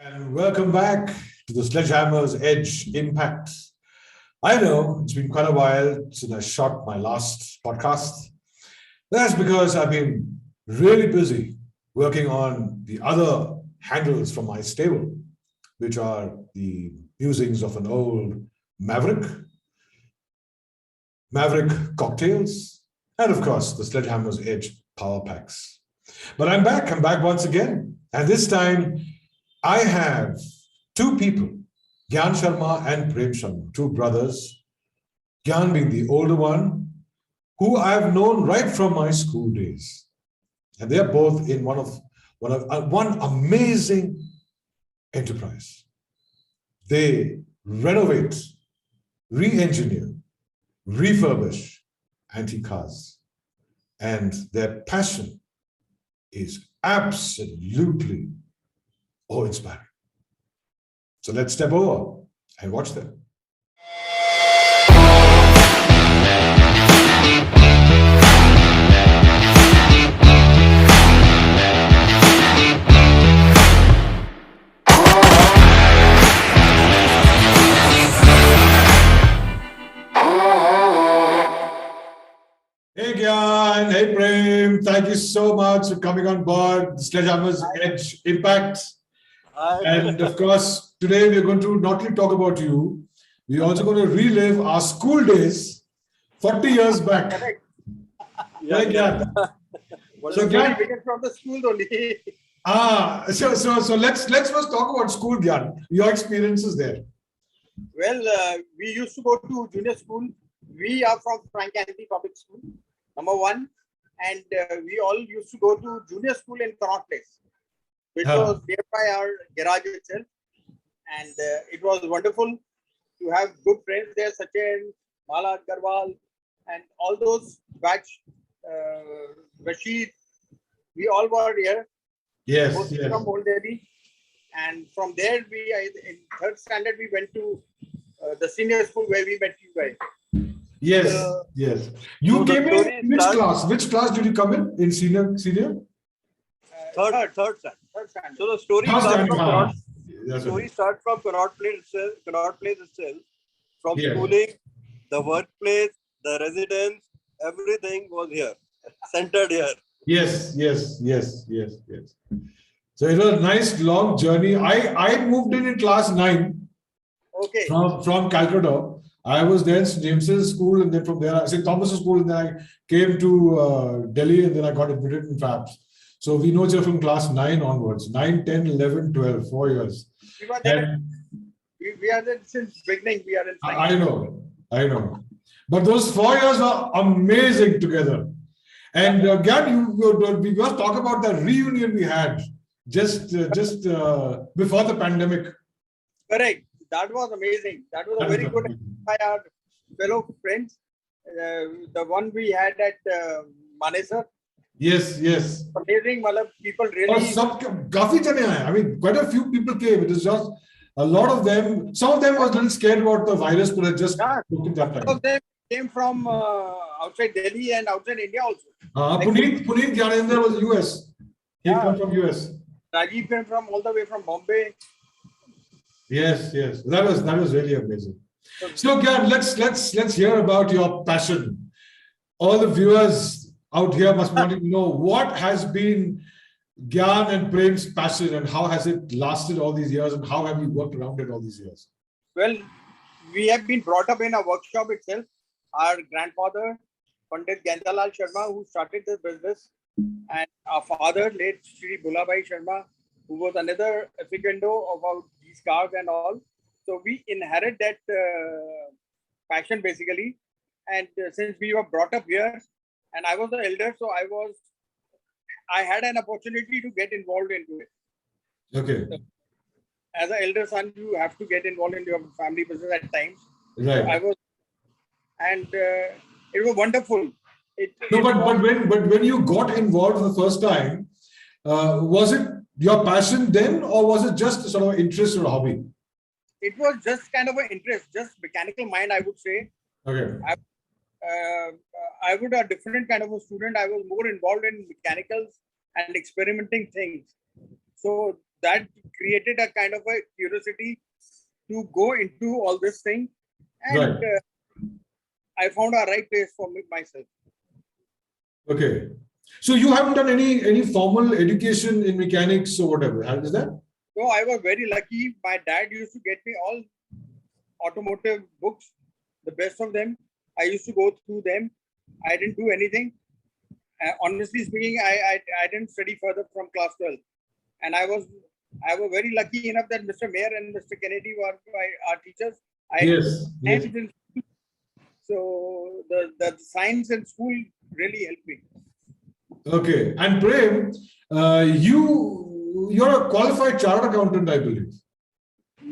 And welcome back to the Sledgehammer's Edge Impact. I know it's been quite a while since I shot my last podcast. That's because I've been really busy working on the other handles from my stable, which are the musings of an old Maverick cocktails, and of course, the Sledgehammer's Edge power packs. But I'm back once again. And this time, I have two people, Gyan Sharma and Prem Sharma, two brothers. Gyan being the older one, who I've known right from my school days. And they're both in one amazing enterprise. They renovate, re-engineer, refurbish antique cars. And their passion is absolutely awe-inspiring. So let's step over and watch them. Hey Gyan, hey Prem, thank you so much for coming on board Sledgehammer's Edge Impact. And of course, today we're going to not only talk about you, we're also going to relive our school days 40 years back. Correct. Right, Gyan? So Gyan, we get from the school only. So let's first talk about school, Gyan. Your experiences there. Well, we used to go to junior school. We are from Frank Anthony Public School, number one. And we all used to go to junior school in Connaught Place, which was nearby our garage itself. And it was wonderful to have good friends there, Sachin, Mala Garwal, and all those batch, Rashid. We all were here. Yes. From Old Delhi. And from there, in third standard, we went to the senior school where we met you guys. Yes. You came in which class? Which class did you come in senior? Third standard. So the story starts from Connaught Place itself. From schooling, the workplace, the residence, everything was here, centered here. Yes. So it was a nice long journey. I moved in class 9. Okay. From Calcutta. I was there in St. James's School, and then from there, St. Thomas's School, and then I came to Delhi, and then I got admitted in FABs. So we know each other from class 9 onwards, 9, 10, 11, 12, 4 years. We are there since beginning. We are in. I know. But those 4 years were amazing together. And Gyan, we must talk about the reunion we had just before the pandemic. Correct. That was amazing. That was a very good by our fellow friends. The one we had at Manesar. Yes. Amazing. People really. I mean, quite a few people came. It was just a lot of them. Some of them was a little scared about the virus, but it just took it that time. Some of them came from outside Delhi and outside India also. Puneet Gyanendra was US. He came from US. Rajiv came from all the way from Bombay. Yes. That was really amazing. So Gyan, let's hear about your passion. All the viewers out here must want to know what has been Gyan and Prem's passion, and how has it lasted all these years, and how have you worked around it all these years? Well, we have been brought up in a workshop itself. Our grandfather, Pandit Gandalal Sharma, who started the business, and our father, late Shri Bhulabhai Sharma, who was another aficionado about these cars and all. So we inherit that passion basically. And since we were brought up here, and I was the elder, so I had an opportunity to get involved into it. Okay. So, as an elder son, you have to get involved in your family business at times. Right. So it was wonderful. But when you got involved for the first time, was it your passion then, or was it just sort of interest or hobby? It was just kind of an interest, just mechanical mind, I would say. Okay. I was a different kind of a student. I was more involved in mechanicals and experimenting things. So that created a kind of a curiosity to go into all this thing, and Right. I found a right place for me myself. Okay. So you haven't done any formal education in mechanics or whatever, is that? So I was very lucky. My dad used to get me all automotive books, the best of them. I used to go through them. I didn't do anything. Honestly speaking, I didn't study further from class 12, and I was very lucky enough that Mr. Mayer and Mr. Kennedy were our teachers. Yes. Yes. So the science and school really helped me. Okay. And Prem, you're a qualified chartered accountant, I believe.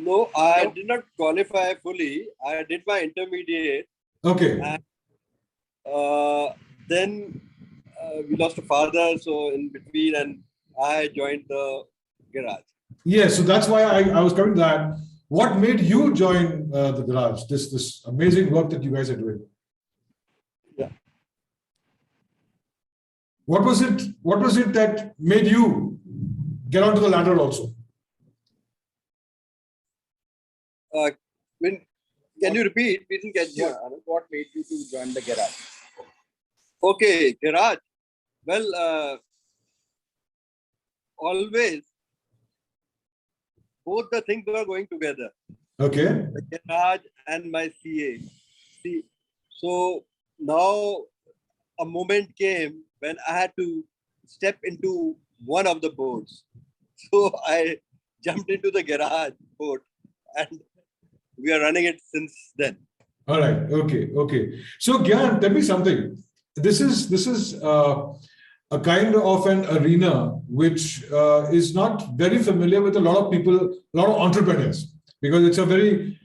No, I did not qualify fully. I did my intermediate. Okay. And, then we lost a father, so in between, and I joined the garage. Yes. So that's why I was coming to that. What made you join the garage? This amazing work that you guys are doing. Yeah. What was it that made you get onto the ladder also? Can you repeat? We didn't get you. What made you to join the garage? Okay, garage. Well, always both the things were going together. Okay. The garage and my CA. See, so now a moment came when I had to step into one of the boats. So I jumped into the garage boat, and we are running it since then. All right. Okay. Okay. So Gyan, tell me something. This is a kind of an arena which is not very familiar with a lot of people, a lot of entrepreneurs, because it's a very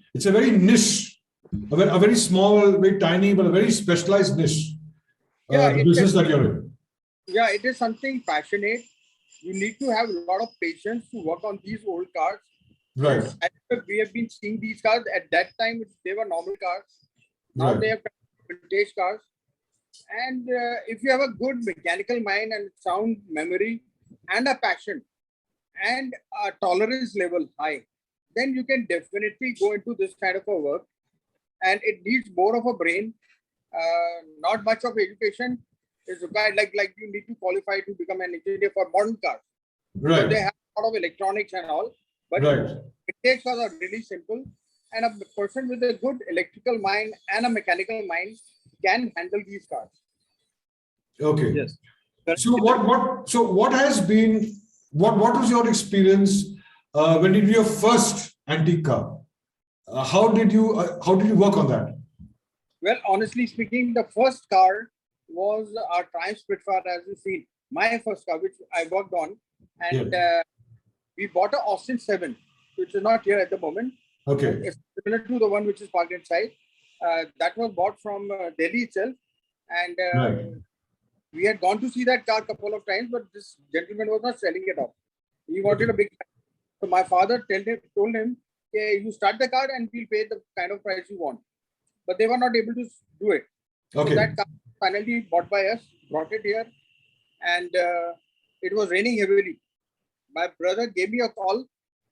niche, a very small, very tiny, but a very specialized niche. The business that you're in. Yeah, it is something passionate. You need to have a lot of patience to work on these old cars. Right. We have been seeing these cars. At that time, they were normal cars. Now Right. they have vintage cars. And if you have a good mechanical mind and sound memory and a passion and a tolerance level high, then you can definitely go into this kind of a work. And it needs more of a brain, not much of education is required. Like you need to qualify to become an engineer for modern cars. Right. So they have a lot of electronics and all, but Right. vintage cars are really simple. And a person with a good electrical mind and a mechanical mind can handle these cars. Okay. Yes. So what was your experience when you did your first antique car? How did you work on that? Well, honestly speaking, the first car was our Triumph Spitfire, as you see. My first car, which I worked on, and we bought an Austin 7, which is not here at the moment. Okay. It's similar to the one which is parked inside. That was bought from Delhi itself, and Right. we had gone to see that car a couple of times, but this gentleman was not selling it off. He wanted a big car. So my father told him, okay, you start the car and we'll pay the kind of price you want. But they were not able to do it. Okay. So that car finally bought by us, brought it here, and it was raining heavily. My brother gave me a call,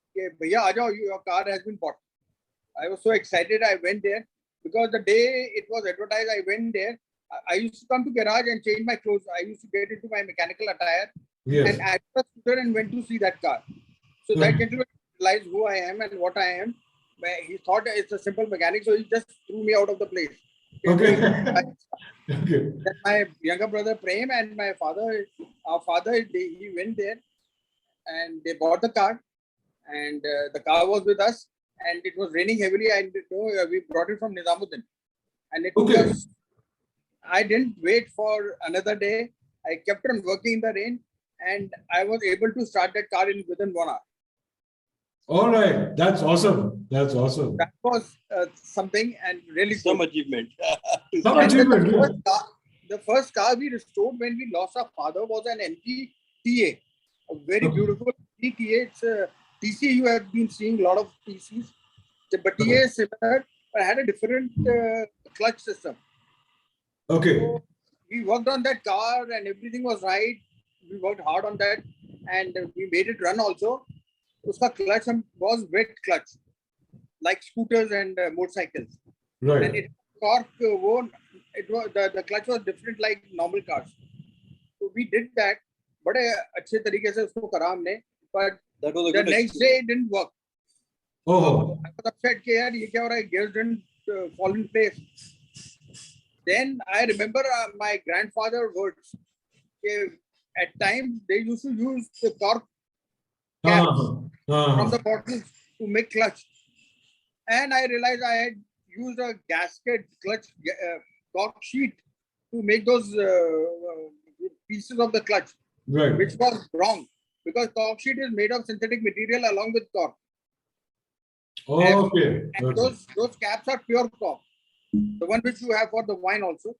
okay, Bhaiya, aa jao, your car has been bought. I was so excited. I went there because the day it was advertised, I went there. I used to come to garage and change my clothes. I used to get into my mechanical attire, Yes. and I took a scooter and went to see that car. So that gentleman realized who I am and what I am. He thought it's a simple mechanic, so he just threw me out of the place. Okay. Okay. Then my younger brother Prem and my father, our father, he went there and they bought the car, and the car was with us, and it was raining heavily. And we brought it from Nizamuddin, and it took Okay. us. I didn't wait for another day. I kept on working in the rain, and I was able to start that car within 1 hour. All right. That's awesome. That's awesome. That was something, and really Some good. achievement. Some And then achievement. the first car we restored when we lost our father was an MG TA, a very beautiful TA. It's a TC. You have been seeing a lot of TCs, but TA is similar, but had a different clutch system. Okay. So we worked on that car, and everything was right. We worked hard on that, and we made it run also. उसका clutch was wet clutch, like scooters and motorcycles. Right. And it cork it was the clutch was different like normal cars. So we did that, बड़े अच्छे तरीके से उसको करा हमने, but That was a the good next day it didn't work. Oh. I was upset कि यार ये क्या हो रहा है, gears didn't fall in place. Then I remember my grandfather words. At times they used to use the cork caps from the bottles to make clutch, and I realized I had used a gasket clutch cork sheet to make those pieces of the clutch, Right. which was wrong because cork sheet is made of synthetic material along with cork. Okay. And those caps are pure cork, the one which you have for the wine also.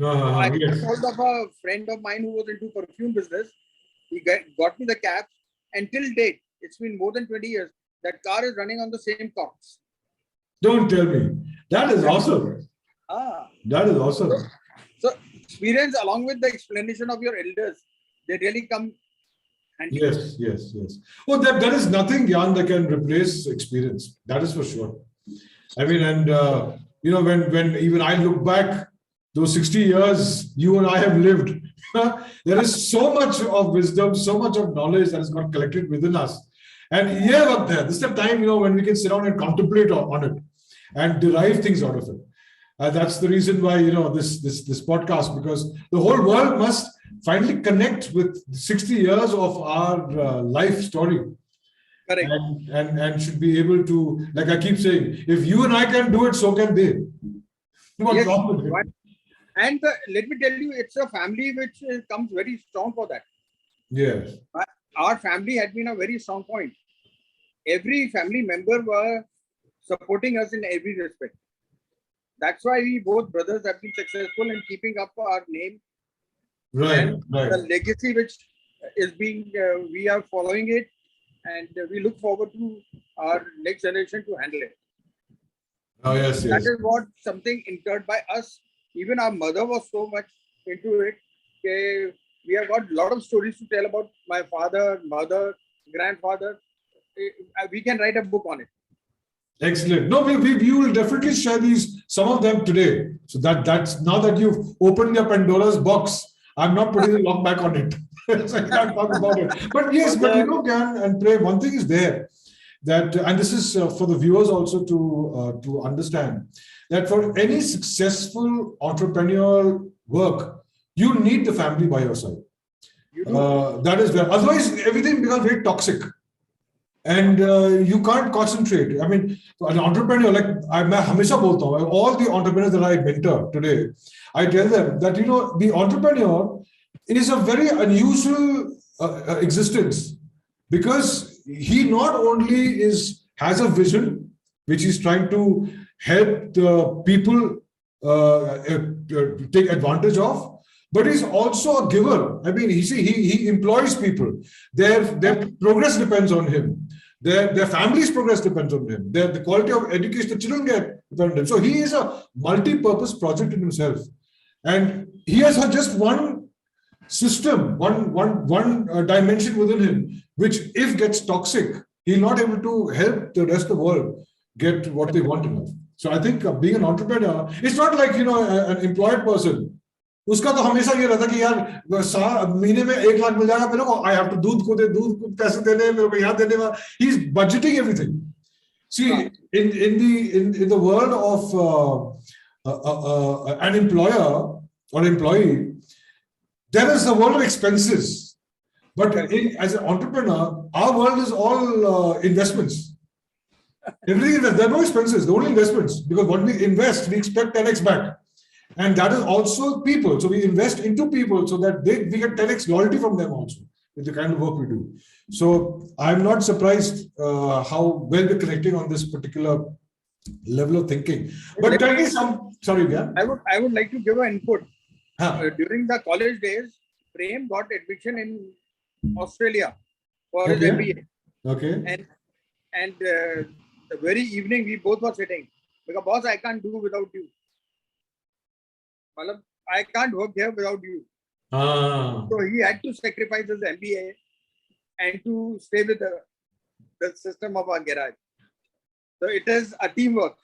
I got hold of a friend of mine who was into perfume business. He got me the caps, and till date, it's been more than 20 years. That car is running on the same corks. Don't tell me. That is awesome. That is awesome. So experience along with the explanation of your elders, they really come handy. Yes. Oh, that is nothing, Gyan, that can replace experience. That is for sure. I mean, and when even I look back, those 60 years you and I have lived, there is so much of wisdom, so much of knowledge that has got collected within us. And yeah, up there, this is the time, when we can sit down and contemplate on it and derive things out of it. That's the reason why, this podcast, because the whole world must finally connect with 60 years of our life story. Correct. And should be able to, like I keep saying, if you and I can do it, so can they. What's wrong with it? And let me tell you, it's a family which comes very strong for that. Yes. Our family had been a very strong point. Every family member were supporting us in every respect. That's why we both brothers have been successful in keeping up our name. Right. The legacy which is being, we are following it, and we look forward to our next generation to handle it. Oh, yes. That is what something incurred by us. Even our mother was so much into it. We have got a lot of stories to tell about my father, mother, grandfather. We can write a book on it. Excellent. No, we will definitely share some of them today. So that's now that you've opened your Pandora's box, I'm not putting the lock back on it. So I can't talk about it. But yes, Gyan and Prem, one thing is there that, and this is for the viewers also to understand, that for any successful entrepreneurial work, you need the family by your side. That is where, otherwise everything becomes very toxic. And you can't concentrate. I mean, an entrepreneur, like I'm हमेशा बोलता हूँ, all the entrepreneurs that I mentor today, I tell them that the entrepreneur is a very unusual existence, because he not only has a vision which he's trying to help the people take advantage of, but he's also a giver. I mean, he employs people. Their progress depends on him. Their family's progress depends on him. The quality of education the children get depends on him. So he is a multi-purpose project in himself. And he has just one system, one dimension within him, which if gets toxic, he's not able to help the rest of the world get what they want in life. So I think being an entrepreneur, it's not like, an employed person. उसका तो हमेशा ये रहता कि यार महीने में 1 लाख मिल जाएगा मेरे को, I have to दूध को पैसे देने, मेरे को यहाँ देने, he's budgeting everything. See, in the world of an employer or employee, there is the world of expenses. But as an entrepreneur, our world is all investments. Everything, there are no expenses, the only investments, because what we invest, we expect 10x back. And that is also people. So we invest into people so that we get 10x loyalty from them also with the kind of work we do. So I'm not surprised how well we're connecting on this particular level of thinking. But tell me sorry, Gyan. I would like to give an input. During the college days, Prem got admission in Australia for his MBA. Okay. And the very evening we both were sitting, because boss, I can't do without you. I can't work here without you. So he had to sacrifice his MBA and to stay with the system of our garage. So it is a teamwork.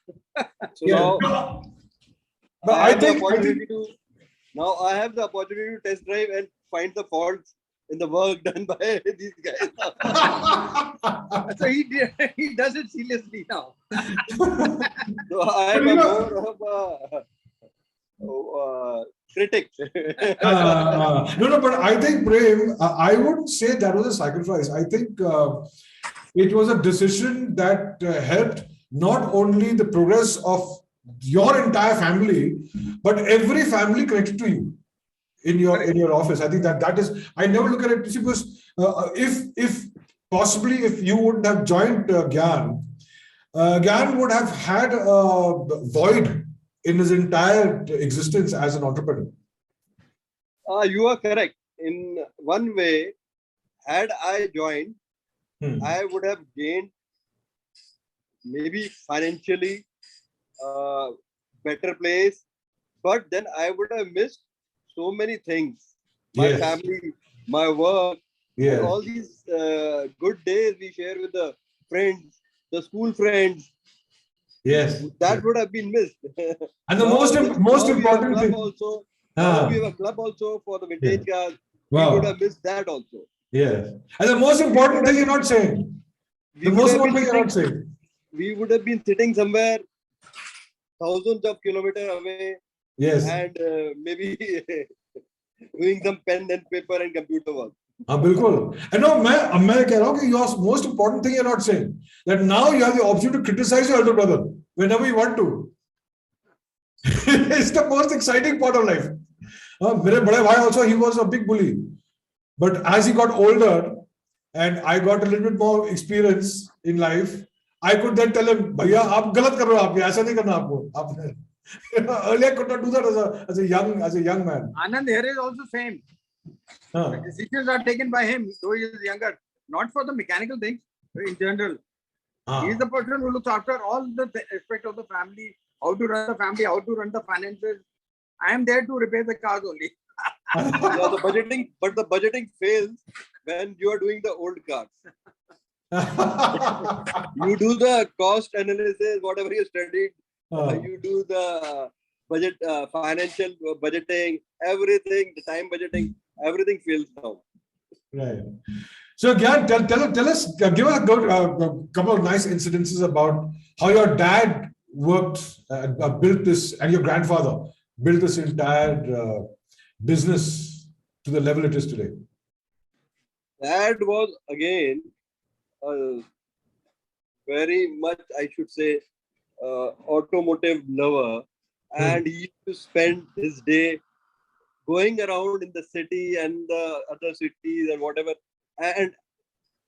So Yeah. now But I have the I think opportunity to now I have the opportunity to test drive and find the faults in the work done by these guys. So he does it seriously now. So I am more of a critic. no, but I think, Prem, I wouldn't say that was a sacrifice. I think it was a decision that helped not only the progress of your entire family, but every family connected to you in your office. I think that is. I never look at it because if possibly if you wouldn't have joined Gyan, Gyan would have had a void in his entire existence as an entrepreneur. You are correct. In one way, had I joined, I would have gained maybe financially better place, but then I would have missed so many things. My Yes. family, my work, Yes. and all these good days we share with the friends, the school friends. Yes. That would have been missed. And the Now most we have important club thing. also. Now we have a club also for the vintage cars. We Wow. would have missed that also. Yes. And the most important thing you're not saying. The most important thing you're not saying. We would have been sitting somewhere thousands of kilometers away. Yes. And maybe doing some pen and paper and computer work. बिल्कुल. And no, मैं कह रहा हूँ कि your most important thing you're not saying that now you have the option to criticize your elder brother whenever you want to. It's the most exciting part of life. मेरे बड़े भाई also, he was a big bully, but as he got older and I got a little bit more experience in life, I could then tell him, भैया आप गलत कर रहे हो, आप ऐसा नहीं करना आपको. Earlier I could not do that as a young man. Anand here is also same. The decisions are taken by him, though he is younger. Not for the mechanical things, but in general. He is the person who looks after all the aspects of the family, how to run the family, how to run the finances. I am there to repair the cars only. Yeah, the budgeting fails when you are doing the old cars. You do the cost analysis, whatever you studied. You do the budget, financial budgeting, everything, the time budgeting, everything fails now. Right. So, Gyan, tell us, give us a couple of nice incidences about how your dad worked, built this, and your grandfather built this entire business to the level it is today. Dad was again very much, I should say, automotive lover, and he used to spend his day going around in the city and the other cities and whatever. And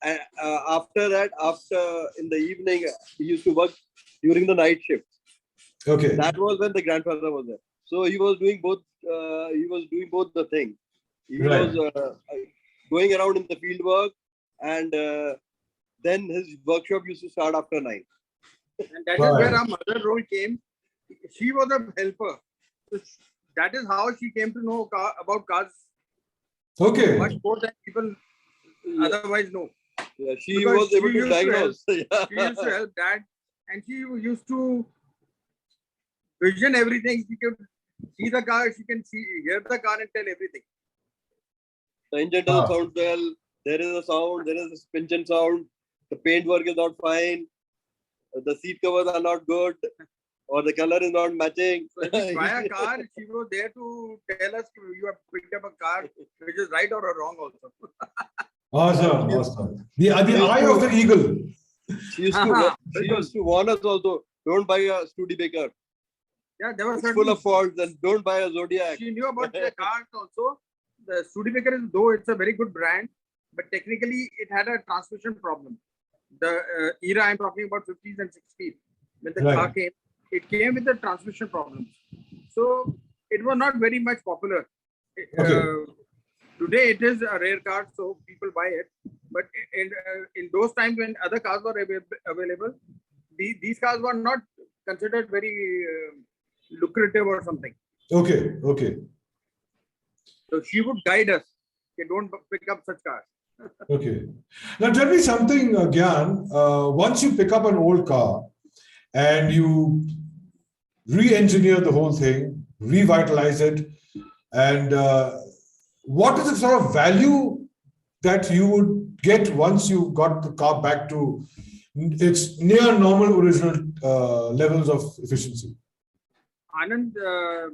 after that, in the evening, he used to work during the night shift. Okay. That was when the grandfather was there. So he was doing both. He was doing both the things. He was going around in the field work, and then his workshop used to start after 9. And that is where our mother role came. She was a helper. So that is how she came to know about cars. Okay. Much more than people otherwise know. Yeah, she was able to diagnose. She used to help Dad, and she used to vision everything. She could see the car, she can hear the car and tell everything. The engine doesn't sound well. There is a sound. There is a suspension sound. The paint work is not fine. The seat covers are not good, or the color is not matching. So if you buy a car, she was there to tell us you have picked up a car which is right or wrong also. Awesome. The eye of the eagle. She used to warn us also, don't buy a Studebaker. Yeah, there was full of faults, and don't buy a Zodiac. She knew about the cars also. The Studebaker is, though it's a very good brand, but technically it had a transmission problem. The era I'm talking about 50s and 60s, when the car came, it came with the transmission problems. So it was not very much popular. Today it is a rare car, so people buy it. But in those times when other cars were available, these cars were not considered very lucrative or something. Okay. Okay. So she would guide us. Okay, don't pick up such cars. Okay. Now tell me something, Gyan. Once you pick up an old car and you re-engineer the whole thing, revitalize it, and what is the sort of value that you would get once you got the car back to its near normal original levels of efficiency? Anand,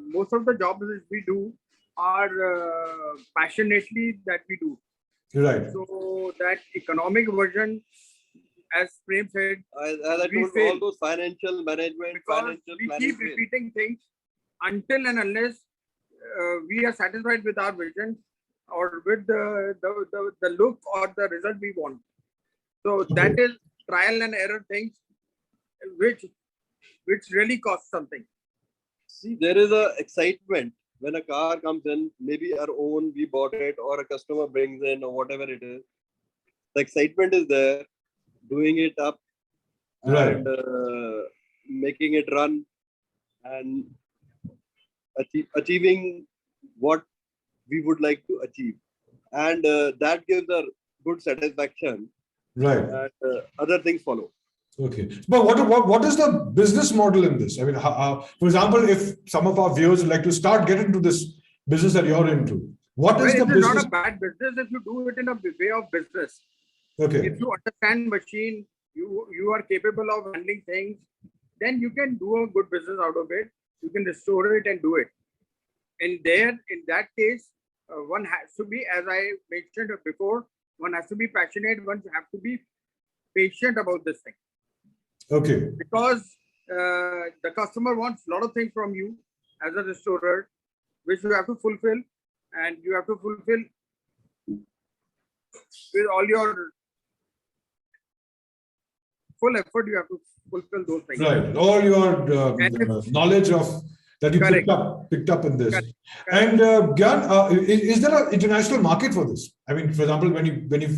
most of the jobs that we do are passionately that we do. Right. So that economic version, as Prem said, As I we told, fail all those financial management, because financial we planning. keep repeating things until and unless we are satisfied with our vision or with the look or the result we want. So that is trial and error things which really cost something. See, there is a excitement when a car comes in, maybe our own, we bought it, or a customer brings in, or whatever it is. The excitement is there, doing it up Right. and making it run and achieving what we would like to achieve. And that gives a good satisfaction, Right. and other things follow. Okay. But what is the business model in this? I mean, for example, if some of our viewers would like to start getting into this business that you're into, what is the It is business? not a bad business if you do it in a way of business. Okay. If you understand machine, you are capable of handling things, then you can do a good business out of it. You can restore it and do it. And there, in that case, one has to be, as I mentioned before, one has to be passionate. One has to be patient about this thing. Okay. Because the customer wants a lot of things from you as a restorer, which you have to fulfill, and you have to fulfill with all your full effort. You have to fulfill those things. Right. All your knowledge of that you Correct. picked up in this. Correct. And Gyan, is there an international market for this? I mean, for example, when you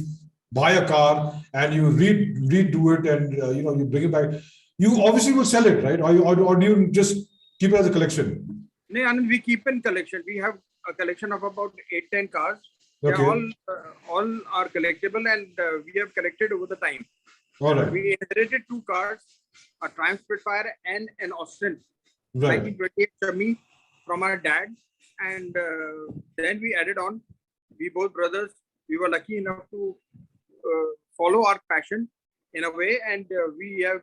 buy a car and you redo it and you bring it back, you obviously will sell it, right? Or do you just keep it as a collection? No, and we keep in collection. We have a collection of about 8-10 cars. They Okay. all are collectible, and we have collected over the time. All right. We inherited 2 cars, a Triumph Spitfire and an Austin, Right. 1928 Chummy from our dad, and then we added on. We both brothers, we were lucky enough to follow our passion in a way, and we have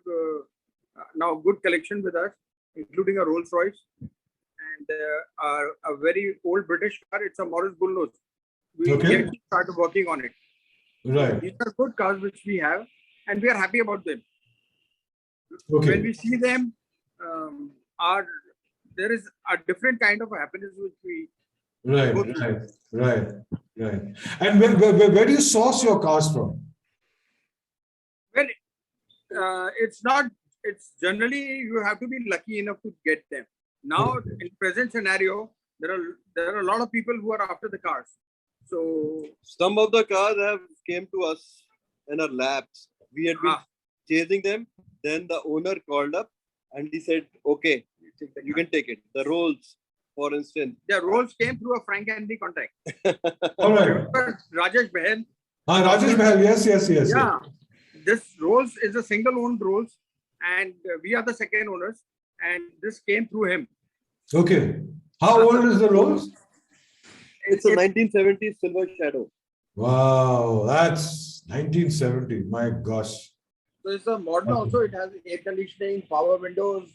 now good collection with us, including a Rolls Royce and a very old British car. It's a Morris Bullnose. We Okay. started working on it. Right. These are good cars which we have, and we are happy about them. Okay. When we see them, there is a different kind of happiness which we Right. go through. Right. And where do you source your cars from? Well, it's generally you have to be lucky enough to get them. Now, in present scenario, there are a lot of people who are after the cars. So some of the cars have came to us in our laps. We had been chasing them. Then the owner called up and he said, "Okay, you can take it." The Rolls, for instance. The Rolls came through a Frank Andy contact. All right. Rajesh Behel. Rajesh Behel. Yes. Yeah. This Rolls is a single-owned Rolls, and we are the second owners. And this came through him. Okay. How old is the Rolls? It's a 1970s Silver Shadow. Wow, that's 1970. My gosh. So it's a modern also. It has air conditioning, power windows,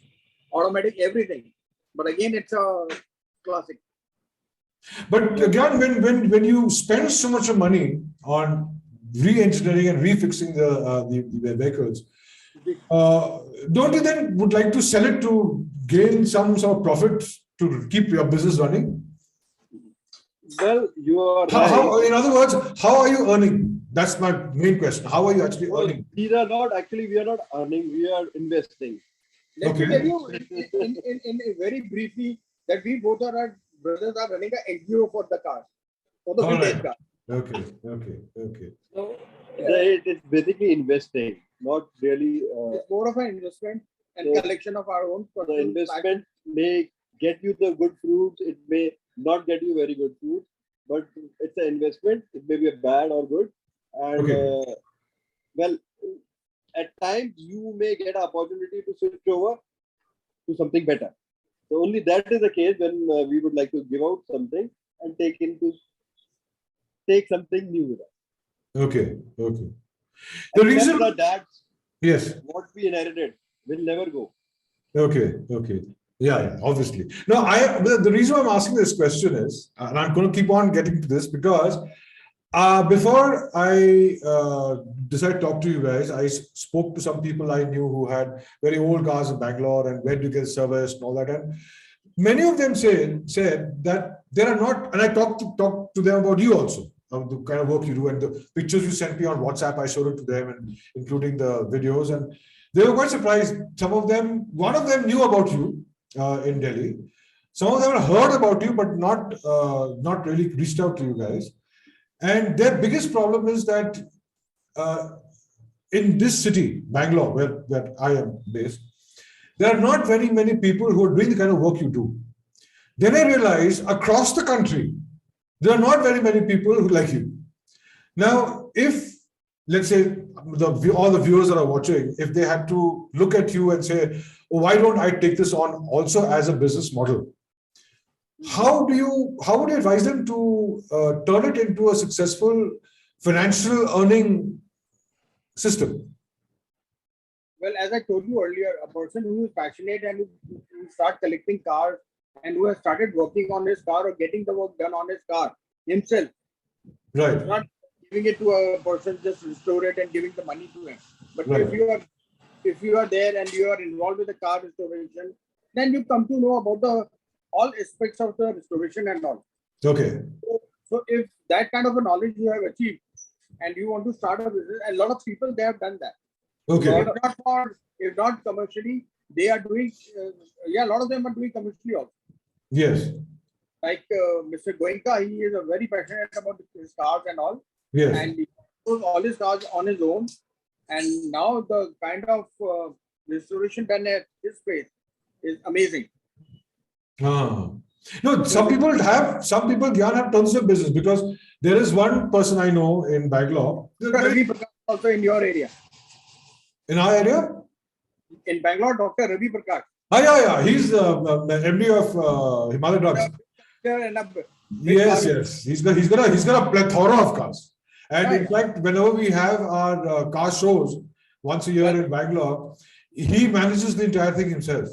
automatic, everything. But again, it's a classic. But again, when you spend so much of money on re-engineering and refixing the vehicles, don't you then would like to sell it to gain some sort of profit to keep your business running? Well, you are right. In other words, how are you earning? That's my main question. How are you actually earning? We are not earning, we are investing. Let me tell you in very briefly that we both our brothers are running an NGO for the cars, for the vintage cars. Okay. So it's basically investing, not really. It's more of an investment and collection of our own. The investment may get you the good fruits. It may not get you very good fruits, but it's an investment. It may be a bad or good, And Okay. well, at times you may get an opportunity to switch over to something better. So only that is the case when we would like to give out something and take something new with us. Okay. Okay. The Except reason, for that, yes. what we inherited will never go. Okay. Okay. Yeah, yeah, obviously. No, the reason I'm asking this question is, and I'm going to keep on getting to this because before I decided to talk to you guys, I spoke to some people I knew who had very old cars in Bangalore and where to get service and all that. And many of them said that there are not, and I talked to them about you also, of the kind of work you do and the pictures you sent me on WhatsApp. I showed it to them, and including the videos, and they were quite surprised. Some of them, one of them knew about you in Delhi. Some of them had heard about you, but not really reached out to you guys. And their biggest problem is that uh, in this city, Bangalore, where I am based, there are not very many people who are doing the kind of work you do. Then I realized across the country, there are not very many people who like you. Now, if let's say all the viewers that are watching, if they had to look at you and say, oh, why don't I take this on also as a business model? How would you advise them to turn it into a successful financial earning system? Well, as I told you earlier, a person who is passionate and who start collecting cars and who has started working on his car or getting the work done on his car himself, Right. not giving it to a person, just restore it and giving the money to him. But Right. if you are there and you are involved with the car restoration, then you come to know about all aspects of the restoration and all. Okay. So if that kind of a knowledge you have achieved and you want to start a business, a lot of people they have done that. Okay. If not commercially, they are doing. A lot of them are doing commercially also. Yes. Like Mr. Goenka, he is a very passionate about his cars and all, Yes. and he does all his cars on his own. And now the kind of restoration done at his place is amazing. No, some people Gyan have tons of business because there is one person I know in Bangalore. Ravi Prakash also in your area. In our area? In Bangalore, Dr. Ravi Prakash. Yeah. He's the MD of Himalaya Drugs. Yes. He's got a plethora of cars. And in fact, whenever we have our car shows once a year in Bangalore, he manages the entire thing himself.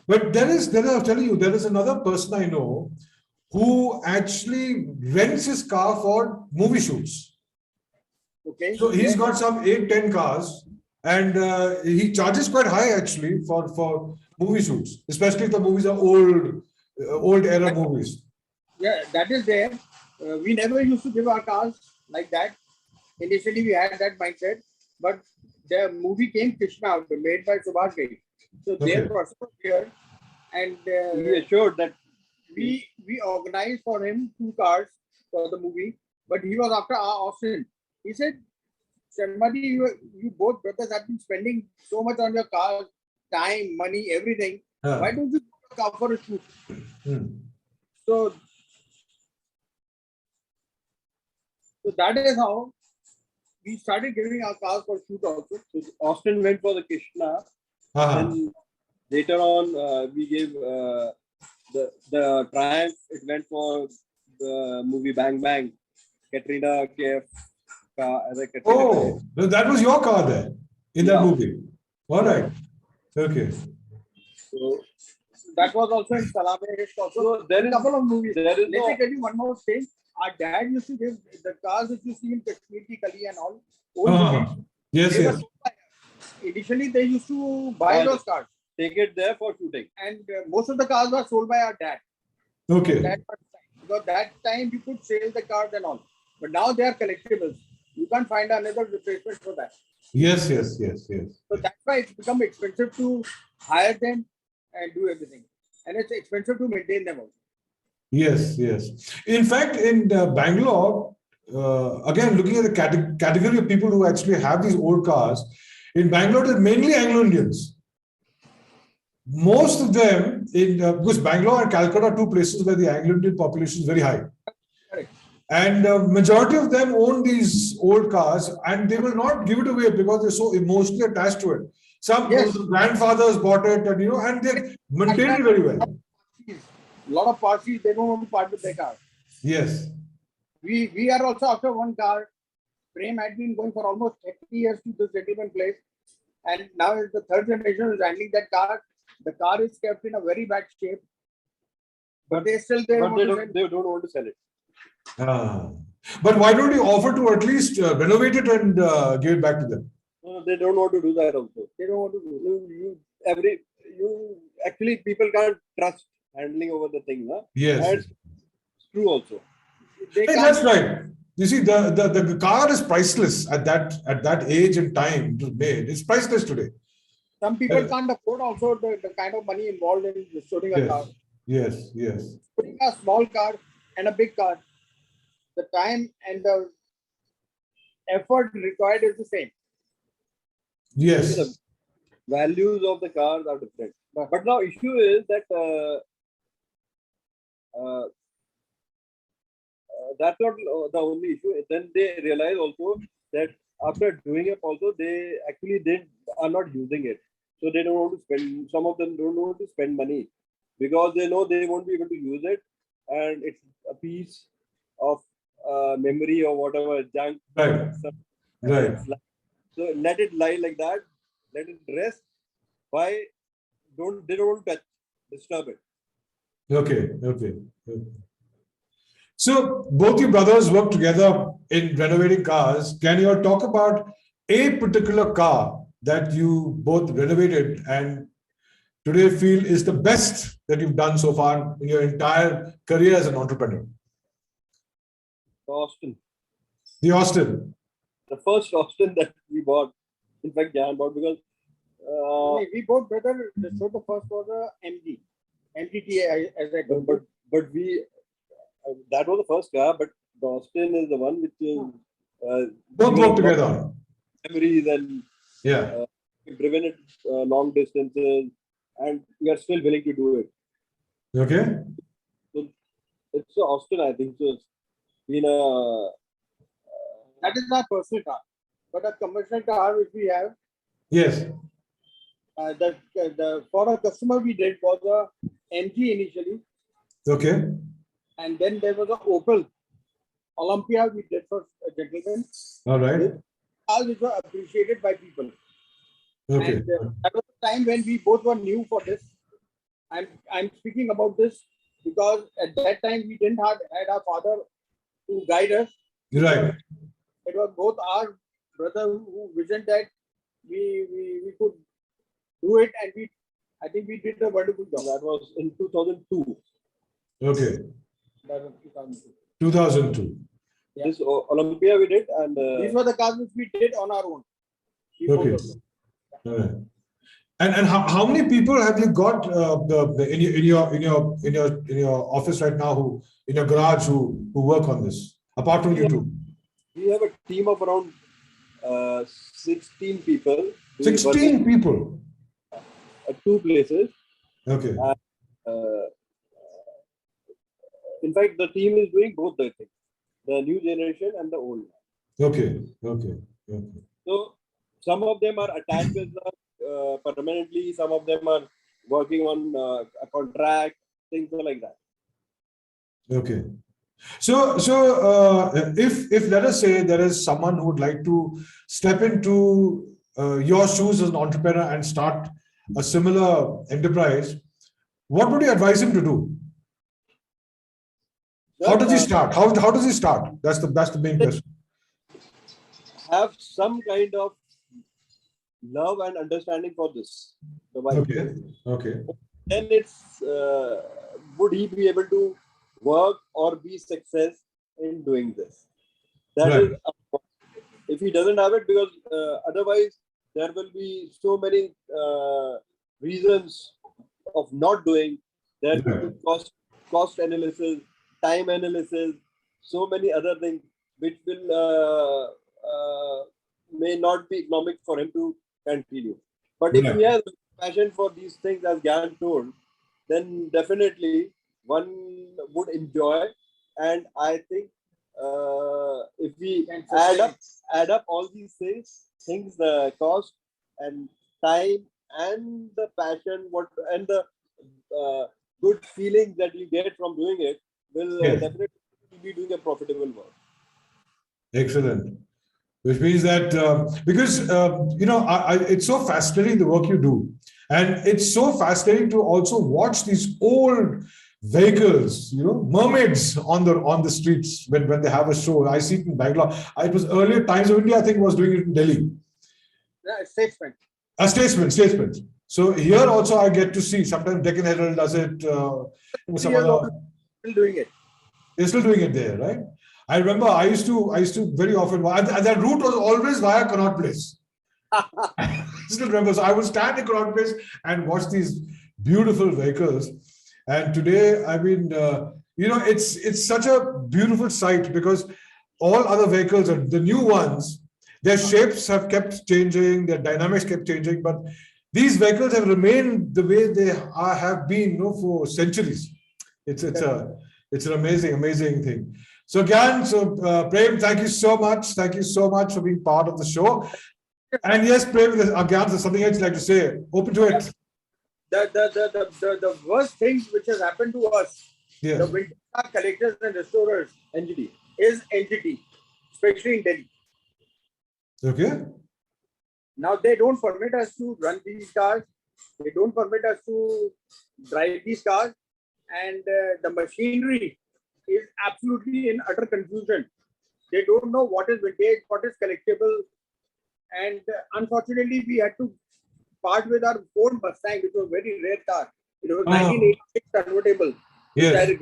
But I'll tell you, there is another person I know who actually rents his car for movie shoots. Okay. So he's got some 8-10 cars, and he charges quite high actually for movie shoots, especially if the movies are old era movies. Yeah, that is there. We never used to give our cars like that. Initially, we had that mindset, but the movie came Krishna, made by Subhash Ghai. So their person was here, and we assured that we organized for him 2 cars for the movie, but he was after Austin. He said, "Sharmaji, you both brothers have been spending so much on your cars, time, money, everything. Why don't you go for a shoot?" So that is how we started giving our cars for shoot also. So Austin went for the Krishna. And later on, we gave the Triumph. It went for the movie Bang Bang. Katrina KF car as a Katrina. Oh, that was your car there in that movie. All right. Okay. So that was also in Salamesh. Also, there is a couple of movies. Let me tell you one more thing. Our dad used to give the cars that you see in Kashmir Ki Kali and all. Yes. Initially, they used to buy those cars. Take it there for shooting. And most of the cars were sold by our dad. Okay. Because that time you could sell the cars and all. But now they are collectibles. You can't find another replacement for that. Yes. So that's why it's become expensive to hire them and do everything. And it's expensive to maintain them also. Yes. In fact, in Bangalore, again, looking at the category of people who actually have these old cars, in Bangalore, they're mainly Anglo-Indians. Most of them, because Bangalore and Calcutta are 2 places where the Anglo-Indian population is very high. Correct. And majority of them own these old cars, and they will not give it away because they're so emotionally attached to it. Some Yes. grandfathers bought it, and they maintain it very well. A lot of parties, they don't want to part with their car. Yes. We are also after one car. Prem had been going for almost 30 years to this gentleman place, and now the third generation is handling that car. The car is kept in a very bad shape, but they don't want to sell it. But why don't you offer to at least renovate it and give it back to them? No, they don't want to do that also. They don't want to do you actually people can't trust handling over the thing, huh? Yes. And it's true also. That's right. You see, the car is priceless at that age and time it was made. It's priceless today. Some people can't afford also the kind of money involved in restoring a car. Yes. Putting a small car and a big car, the time and the effort required is the same. Yes. The values of the cars are different. But now issue is that that's not the only issue. Then they realize also that after doing it also, they are not using it. So they don't want to spend, some of them don't want to spend money because they know they won't be able to use it. And it's a piece of memory or whatever, junk. Right. So let it lie like that. Let it rest. Why they don't want to touch, disturb it. Okay. So both you brothers work together in renovating cars. Can you talk about a particular car that you both renovated and today feel is the best that you've done so far in your entire career as an entrepreneur? The Austin. The first Austin that we bought, in fact, Gyan bought because we both brother. So the first was a MGT as I told. But we that was the first car, but the Austin is the one which is both work together. Memories and we've driven it long distances, and we are still willing to do it. Okay. So it's Austin, I think. So it's been a that is our personal car, but a commercial car which we have. Yes. For a customer we did was a MG initially. Okay. And then there was an Opel Olympia we did for a gentleman. All right. Cars which were appreciated by people. Okay. And that was the time when we both were new for this. I'm speaking about this because at that time we didn't had our father to guide us. Right. It was both our brother who visioned that we could do it, and I think we did a wonderful job. That was in 2002. Okay. That was 2002. 2002. Yeah. This Olympia we did, and these were the cars which we did on our own. Okay. All right. And how many people have you got in your office right now who in your garage who work on this apart from you two? We have a team of around 16 people. 16 people at two places. Okay. In fact, the team is doing both the things, the new generation and the old. Okay. So some of them are attached with permanently. Some of them are working on a contract, things like that. Okay. So if let us say there is someone who would like to step into your shoes as an entrepreneur and start a similar enterprise, what would you advise him to do? How does he start? How does he start? That's the main question. Have some kind of love and understanding for this. Okay. Then it's would he be able to work or be success in doing this? That is, if he doesn't have it, because otherwise there will be so many reasons of not doing. There will be cost analysis, time analysis, so many other things which will may not be economic for him to continue. But if he has passion for these things, as Gyan told, then definitely one would enjoy. And I think if we add up all these things, the cost and time and the passion, and the good feelings that you get from doing it, will Yes. definitely be doing a profitable work. Excellent. Which means that because it's so fascinating the work you do, and it's so fascinating to also watch these old vehicles, mermaids on the streets when they have a show. I see it in Bangalore. It was earlier Times of India, I think, was doing it in Delhi. Yeah, statesman. A statesman. So here also I get to see. Sometimes Deccan Herald does it. Some other. Still doing it. They're still doing it there, right? I remember I used to very often, and that route was always via Connaught Place. I still remember. So I would stand in Connaught Place and watch these beautiful vehicles. And today, I mean, it's such a beautiful sight because all other vehicles, the new ones, their shapes have kept changing, their dynamics kept changing, but these vehicles have remained the way they have been, for centuries. It's an amazing thing. So Gyan, Prem, thank you so much. Thank you so much for being part of the show. And yes, Prem, Gyan, there's something else you'd like to say. Open to it. The worst things which has happened to us, Yes. the vintage car collectors and restorers, NGT. is NGT, especially in Delhi. Okay. Now they don't permit us to run these cars. They don't permit us to drive these cars, and the machinery is absolutely in utter confusion. They don't know what is vintage, what is collectible, and unfortunately, we had to part with our own Mustang, which was a very rare car. It was 1986 convertible. Yes.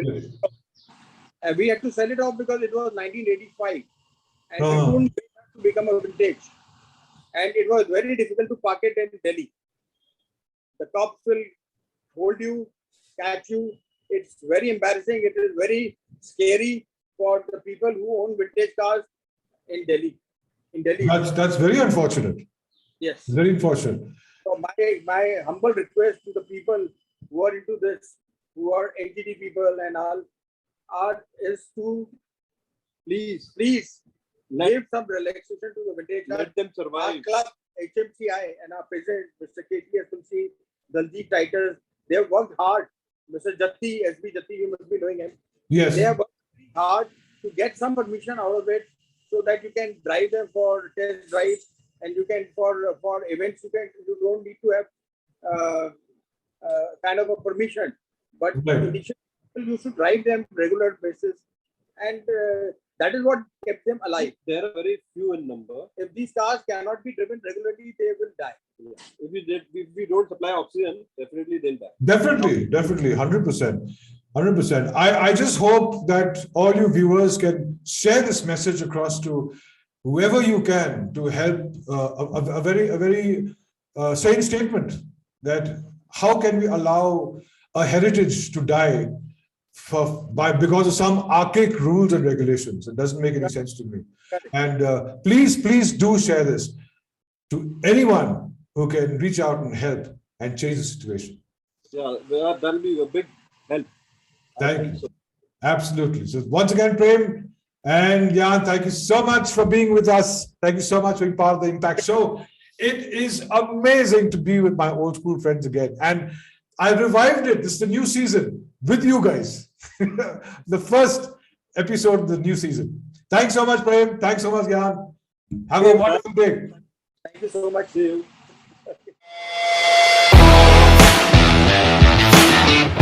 And we had to sell it off because it was 1985, and Uh-huh. it couldn't become a vintage. And it was very difficult to park it in Delhi. The cops will hold you, catch you. It's very embarrassing. It is very scary for the people who own vintage cars in Delhi. That's very unfortunate. Yes. Very unfortunate. So my humble request to the people who are into this, who are NGT people and all, is to please give some relaxation to the vintage cars. Let them Our survive. club, HMCI, and our president, Mr. KTSMC, Daljit Titers, they have worked hard. Mr. Jatti, SB Jatti, you must be knowing him. Yes. They have worked hard to get some permission out of it so that you can drive them for test drives, and you can for events you don't need to have kind of a permission. But Right. initially you used to drive them regular basis, and that is what kept them alive. There are very few in number. If these cars cannot be driven regularly, they will die. If we don't supply oxygen, definitely they'll die. Definitely, 100%. 100%. I just hope that all you viewers can share this message across to whoever you can to help a very sane statement that how can we allow a heritage to die because of some archaic rules and regulations. It doesn't make any sense to me. And please do share this to anyone who can reach out and help and change the situation. Yeah, that'll be a big help. Thank you. Absolutely. So once again, Prem and Gyan, thank you so much for being with us. Thank you so much for being part of the Impact Show. It is amazing to be with my old school friends again. And I revived it. This is the new season with you guys. The first episode of the new season. Thanks so much, Prem. Thanks so much, Gyan. Have a wonderful day. Thank you so much. See you.